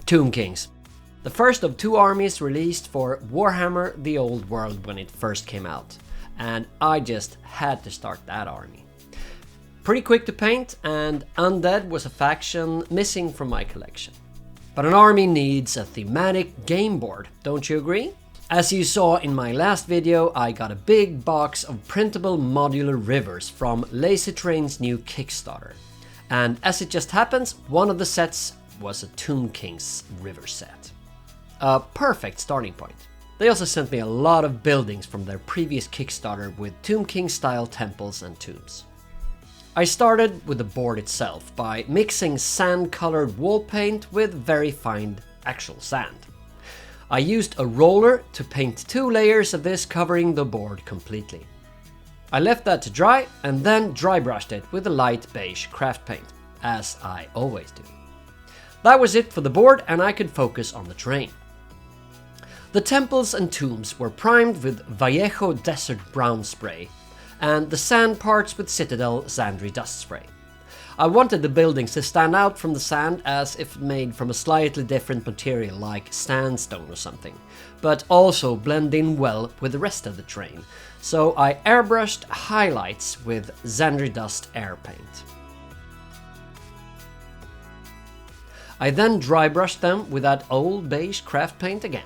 Tomb Kings. The first of 2 armies released for Warhammer The Old World when it first came out, and I just had to start that army. Pretty quick to paint, and undead was a faction missing from my collection. But an army needs a thematic game board, don't you agree? As you saw in my last video, I got a big box of printable modular rivers from Lazy Train's new Kickstarter. And as it just happens, one of the sets was a Tomb Kings river set. A perfect starting point. They also sent me a lot of buildings from their previous Kickstarter with Tomb King style temples and tombs. I started with the board itself by mixing sand colored wall paint with very fine actual sand. I used a roller to paint 2 layers of this covering the board completely. I left that to dry and then dry brushed it with a light beige craft paint, as I always do. That was it for the board and I could focus on the terrain. The temples and tombs were primed with Vallejo Desert Brown spray and the sand parts with Citadel Sandry Dust spray. I wanted the buildings to stand out from the sand as if made from a slightly different material like sandstone or something, but also blend in well with the rest of the terrain, so I airbrushed highlights with Sandry Dust air paint. I then dry brushed them with that old beige craft paint again.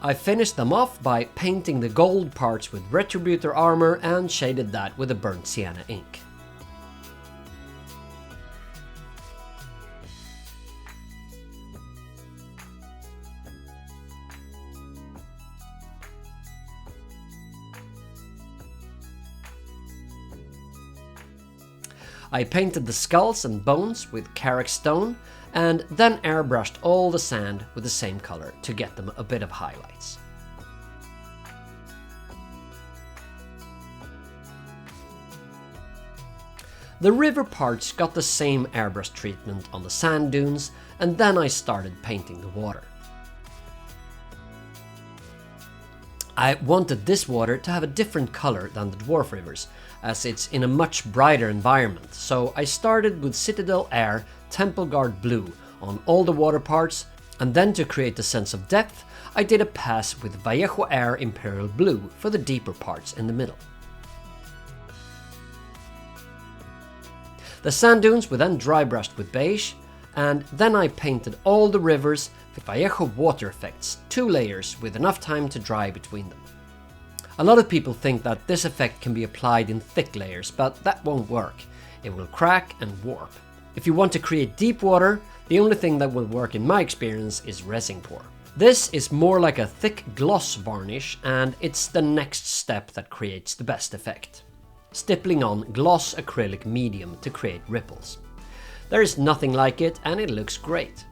I finished them off by painting the gold parts with Retributor armor and shaded that with a burnt sienna ink. I painted the skulls and bones with Carrick stone and then airbrushed all the sand with the same color to get them a bit of highlights. The river parts got the same airbrush treatment on the sand dunes, and then I started painting the water. I wanted this water to have a different color than the dwarf rivers, as it's in a much brighter environment, so I started with Citadel Air Temple Guard Blue on all the water parts, and then to create a sense of depth, I did a pass with Vallejo Air Imperial Blue for the deeper parts in the middle. The sand dunes were then dry brushed with beige, and then I painted all the rivers with Vallejo water effects, 2 layers with enough time to dry between them. A lot of people think that this effect can be applied in thick layers, but that won't work. It will crack and warp. If you want to create deep water, the only thing that will work in my experience is resin pour. This is more like a thick gloss varnish, and it's the next step that creates the best effect. Stippling on gloss acrylic medium to create ripples. There is nothing like it and it looks great.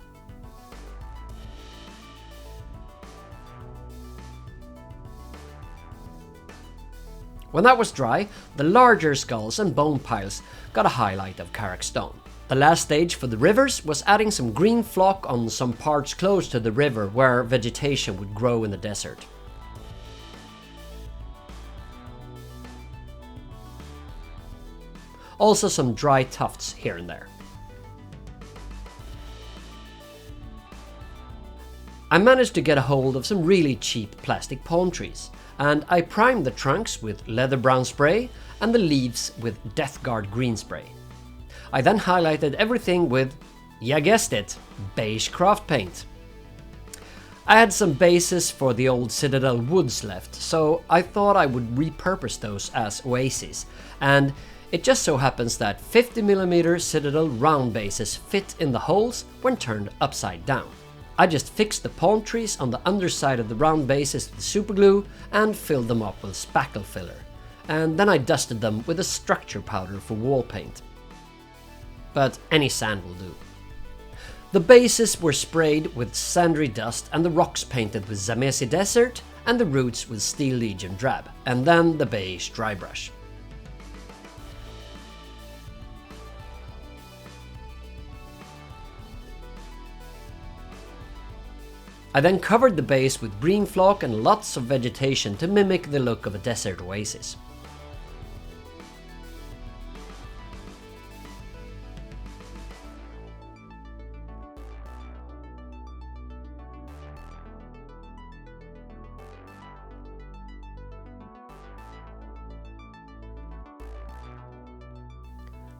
When that was dry, the larger skulls and bone piles got a highlight of Carrick stone. The last stage for the rivers was adding some green flock on some parts close to the river where vegetation would grow in the desert. Also some dry tufts here and there. I managed to get a hold of some really cheap plastic palm trees, and I primed the trunks with leather brown spray and the leaves with Death Guard green spray. I then highlighted everything with, yeah guessed it, beige craft paint. I had some bases for the old Citadel woods left, so I thought I would repurpose those as oases, and it just so happens that 50mm Citadel round bases fit in the holes when turned upside down. I just fixed the palm trees on the underside of the round bases with superglue and filled them up with spackle filler, and then I dusted them with a structure powder for wall paint. But any sand will do. The bases were sprayed with Sandry Dust and the rocks painted with Zamesi Desert and the roots with Steel Legion Drab, and then the beige dry brush. I then covered the base with green flock and lots of vegetation to mimic the look of a desert oasis.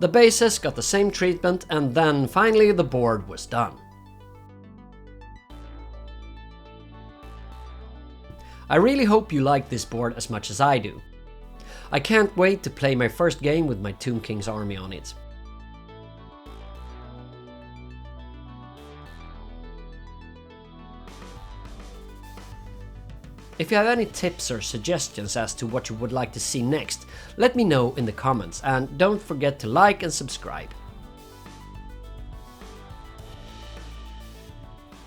The bases got the same treatment, and then finally the board was done. I really hope you like this board as much as I do. I can't wait to play my first game with my Tomb King's army on it. If you have any tips or suggestions as to what you would like to see next, let me know in the comments, and don't forget to like and subscribe.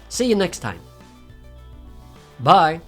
See you next time. Bye!